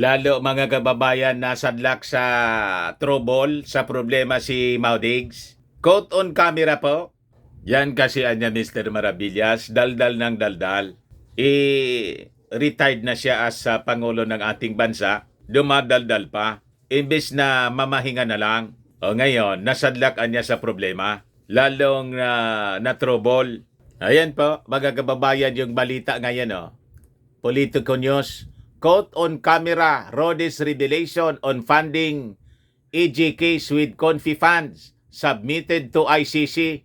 Lalo mga kababayan na sadlak sa trouble, sa problema si Maudigs. Caught on camera po. Yan kasi anya Mr. Maravillas, daldal ng daldal. Retired na siya as Pangulo ng ating bansa, dumadaldal pa. Imbes na mamahinga na lang. O ngayon, nasadlak anya sa problema. Lalong na trouble. Ayan po, mga kababayan, yung balita ngayon, Politico News. Caught on camera, Rhodes revelation on funding EJ case with Confi funds submitted to ICC.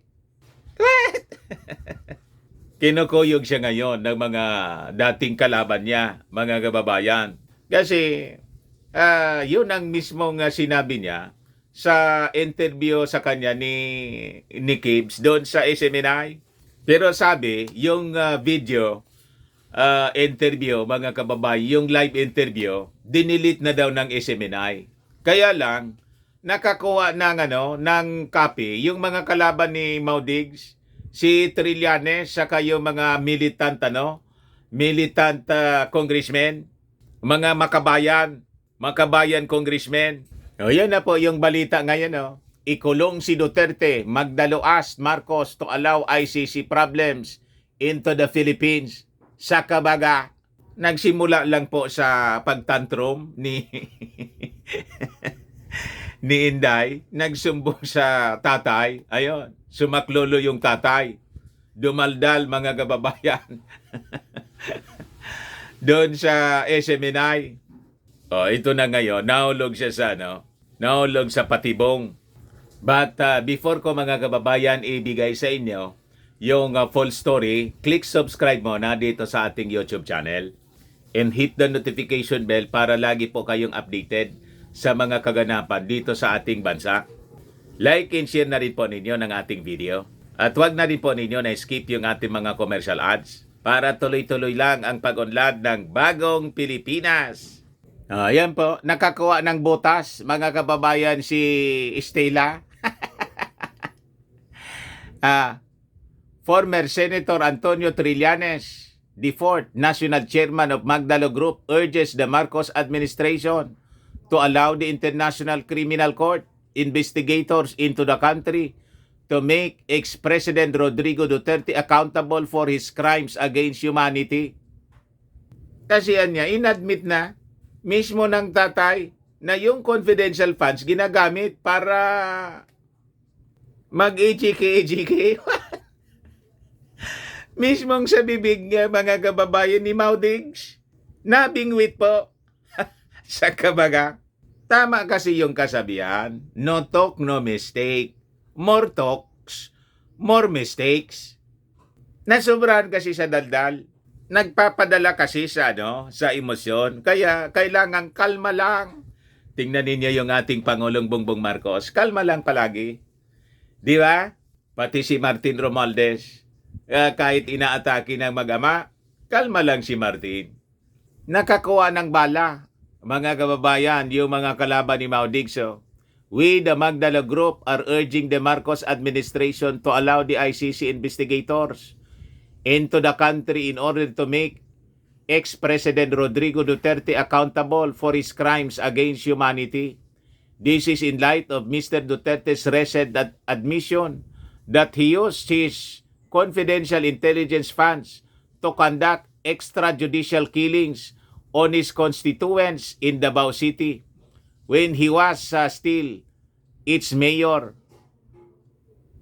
Kinukuyog siya ngayon ng mga dating kalaban niya, mga kababayan. Kasi yun ang mismong sinabi niya sa interview sa kanya ni Kibs doon sa SMNI. Pero sabi, yung video interview, mga kababayan, yung live interview, dinilit na daw ng SMNI. Kaya lang, nakakuha ng copy yung mga kalaban ni Maudigs, si Trillanes, saka yung mga militant congressmen, mga makabayan congressmen. O yan na po yung balita ngayon, Ikulong si Duterte, magdaloas Marcos to allow ICC problems into the Philippines. Sa kabaga, nagsimula lang po sa pagtantrum ni ni Inday, nagsumbong sa tatay. Ayun, sumaklolo yung tatay. Dumaldal mga kababayan. Doon sa SMNI. Ito na ngayon, nahulog siya nahulog sa patibong. But before ko mga kababayan ibigay sa inyo yung full story, click subscribe muna dito sa ating YouTube channel and hit the notification bell para lagi po kayong updated sa mga kaganapan dito sa ating bansa. Like and share na rin po ninyo ng ating video. At huwag na rin po ninyo na skip yung ating mga commercial ads para tuloy-tuloy lang ang pag-unlad ng bagong Pilipinas. Yan po, nakakuha ng butas mga kababayan si Estela. Former Senator Antonio Trillanes, the fourth National Chairman of Magdalo Group, urges the Marcos administration to allow the International Criminal Court investigators into the country to make ex-President Rodrigo Duterte accountable for his crimes against humanity. Kasi niya, inadmit na mismo ng tatay na yung confidential funds ginagamit para mag-EJK. Mismong sa bibig niya, mga kababayan ni Maudigs, nabingwit po sa kabaga. Tama kasi yung kasabihan, no talk, no mistake. More talks, more mistakes. Nasobrahan kasi sa daldal. Nagpapadala kasi sa emosyon. Kaya kailangan kalma lang. Tingnan ninyo yung ating Pangulong Bongbong Marcos. Kalma lang palagi. Di ba? Pati si Martin Romualdez. Kahit inaatake ng mag-ama, kalma lang si Martin. Nakakuha ng bala, mga kababayan, yung mga kalaban ni Maudigs. We, the Magdalo Group, are urging the Marcos administration to allow the ICC investigators into the country in order to make ex-President Rodrigo Duterte accountable for his crimes against humanity. This is in light of Mr. Duterte's recent admission that he used his confidential intelligence funds to conduct extrajudicial killings on his constituents in Davao City when he was still its mayor.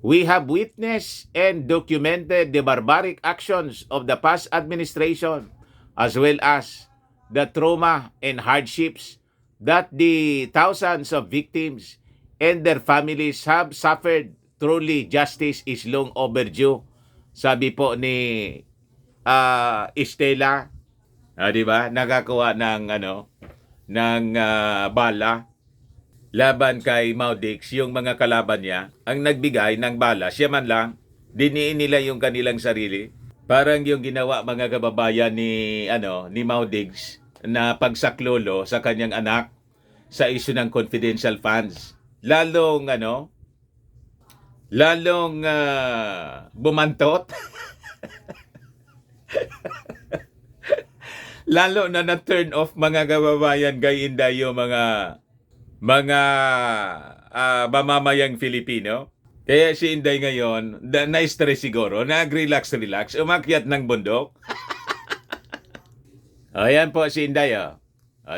We have witnessed and documented the barbaric actions of the past administration as well as the trauma and hardships that the thousands of victims and their families have suffered. Truly, justice is long overdue. Sabi po ni Estela, di ba? Nakakuha ng bala laban kay Maudigs, yung mga kalaban niya, ang nagbigay ng bala, siya man lang, diniin nila yung kanilang sarili. Parang yung ginawa mga kababayan ni Maudigs na pagsaklolo sa kanyang anak sa issue ng confidential funds. Lalong bumantot. Lalo na na-turn off mga kababayan kay Inday yung mga mamamayang Filipino. Kaya si Inday ngayon, na-stress siguro, nag-relax, umakyat ng bundok. Ayan po si Inday.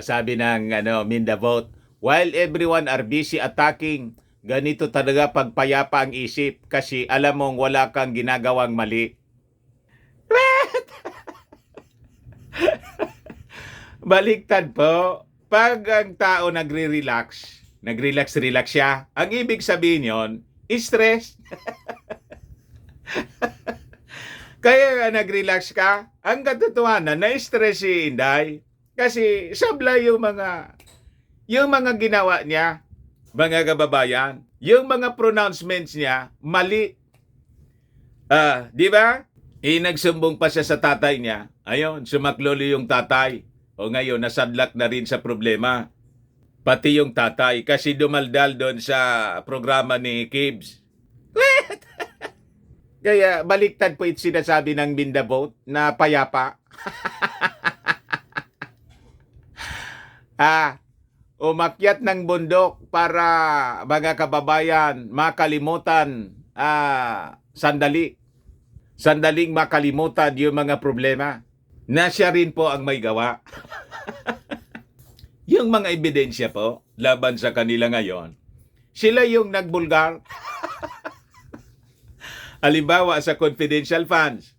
Sabi ng Minda Vote, while everyone are busy attacking, ganito talaga pagpayapa ang isip kasi alam mong wala kang ginagawang mali. Baliktad po. Pag ang tao nagre-relax siya, ang ibig sabihin yon, stress. Kaya nag-relax ka, ang katotohanan, na-stress si Inday. Kasi sablay yung mga ginawa niya, mga kababayan. Yung mga pronouncements niya, mali. Di ba? Nagsumbong pa siya sa tatay niya. Ayun, sumaklolo yung tatay. O ngayon, nasadlak na rin sa problema. Pati yung tatay, kasi dumaldal doon sa programa ni Kibs. Kaya baliktad po ito sinasabi ng Minda Vote na payapa. Umakyat ng bundok para mga kababayan makalimutan sandaling makalimutan yung mga problema na siya rin po ang may gawa. Yung mga ebidensya po laban sa kanila ngayon, sila yung nagbulgar. Halimbawa sa confidential funds,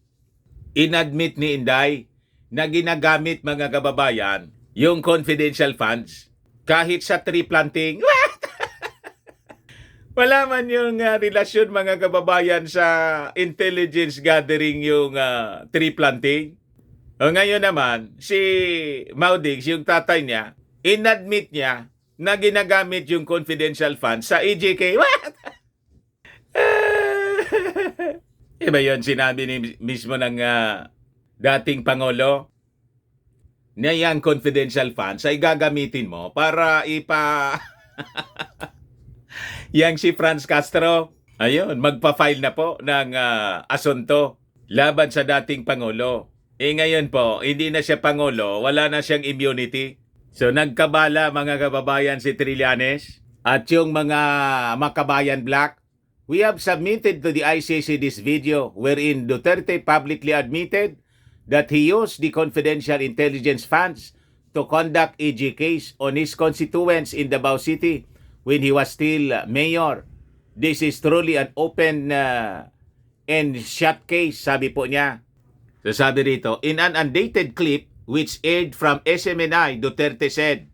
inadmit ni Inday na ginagamit mga kababayan yung confidential funds kahit sa tree planting. Wala man yung relasyon mga kababayan sa intelligence gathering yung tree planting. O ngayon naman, si Maudigs, yung tatay niya, inadmit niya na ginagamit yung confidential funds sa EJK. What? Iba yun, sinabi mismo ng dating Pangulo na yung confidential funds ay gagamitin mo para yang si Franz Castro, ayun, magpa-file na po ng asunto laban sa dating Pangulo. Ngayon po, hindi na siya Pangulo, wala na siyang immunity. So nagkabala mga kababayan si Trillanes at yung mga Makabayan Black. We have submitted to the ICC this video wherein Duterte publicly admitted that he used the confidential intelligence funds to conduct EJKs on his constituents in Davao City when he was still mayor. This is truly an open and shut case, sabi po niya. So sabi rito, in an undated clip which aired from SMNI, Duterte said,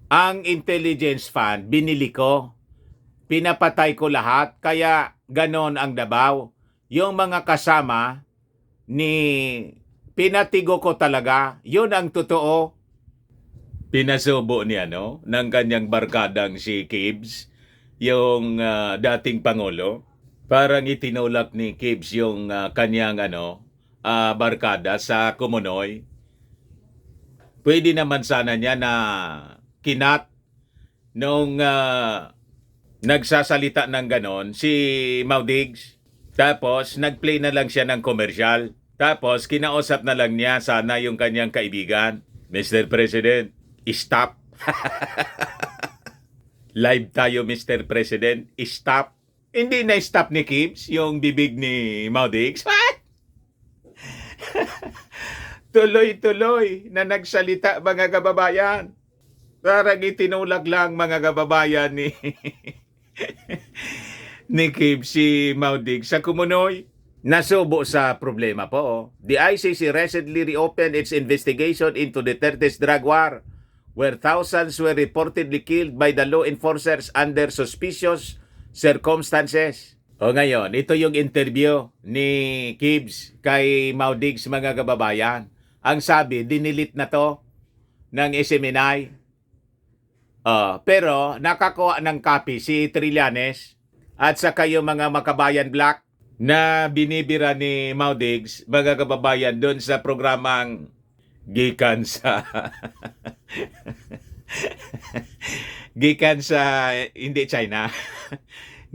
ang intelligence fund, binili ko. Pinapatay ko lahat, kaya ganon ang Davao. Yung mga kasama pinatigo ko talaga, yun ang totoo. Pinasubo niya, ng kanyang barkadang si Kibs, yung dating Pangulo. Parang itinulak ni Kibs yung kanyang barkada sa Kumunoy. Pwede naman sana niya na kinat nung nagsasalita ng ganon si Maudigs. Tapos nagplay na lang siya ng komersyal. Tapos kinausap na lang niya sana yung kanyang kaibigan. Mr. President, stop. Live tayo, Mr. President, stop. Hindi na stop ni Kibs yung bibig ni Maudigs. Tuloy-tuloy na nagsalita mga kababayan. Parang itinulak lang mga kababayan ni Kibs si Maudigs sa Kumunoy. Nasubo sa problema po. The ICC recently reopened its investigation into Duterte's drug war, where thousands were reportedly killed by the law enforcers under suspicious circumstances. O ngayon, ito yung interview ni Kibs kay Maudigs mga kababayan. Ang sabi, dinilit na to ng SMNI. Pero nakakuha ng copy si Trillanes at saka yung mga Makabayan Black na binibira ni Maudigs mga kababayan doon sa programang gikan sa hindi China.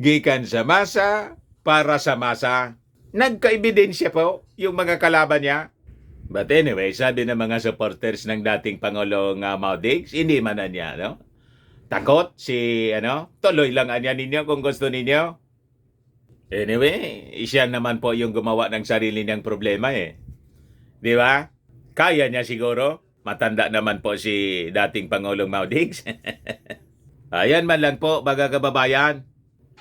Gikan sa masa, para sa masa. Nagka-ebidensya po yung mga kalaban niya But anyway, sabi ng mga supporters ng dating Pangulong Mau Diggs, hindi man na niya, no? Takot si, tuloy lang anya ninyo kung gusto ninyo. Anyway, siya naman po yung gumawa ng sarili niyang problema eh. Di ba? Kaya niya siguro. Matanda naman po si dating Pangulong Mau Diggs. Ayan man lang po, mga kababayan.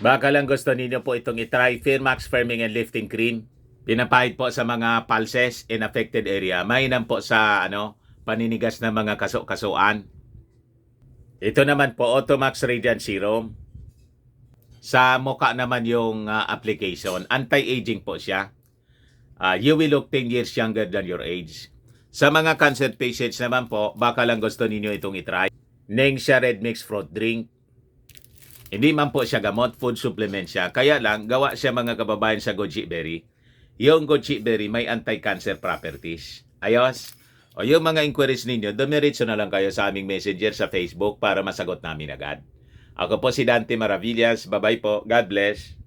Baka lang gusto ninyo po itong itry Firmax Firming and Lifting Cream. Pinapahid po sa mga pulses in affected area. Mainam po sa paninigas ng mga kaso-kasuan. Ito naman po, Automax Radiant Serum. Sa mukha naman yung application. Anti-aging po siya. You will look 10 years younger than your age. Sa mga cancer patients naman po, baka lang gusto ninyo itong itry. Nengxia Red Mix Fruit Drink. Hindi man po siya gamot, food supplement siya. Kaya lang, gawa siya mga kababayan sa goji berry. Yung goji berry may anti-cancer properties. Ayos? O yung mga inquiries ninyo, dumiretso na lang kayo sa aming messenger sa Facebook para masagot namin agad. Ako po si Dante Maravillas. Bye-bye po. God bless.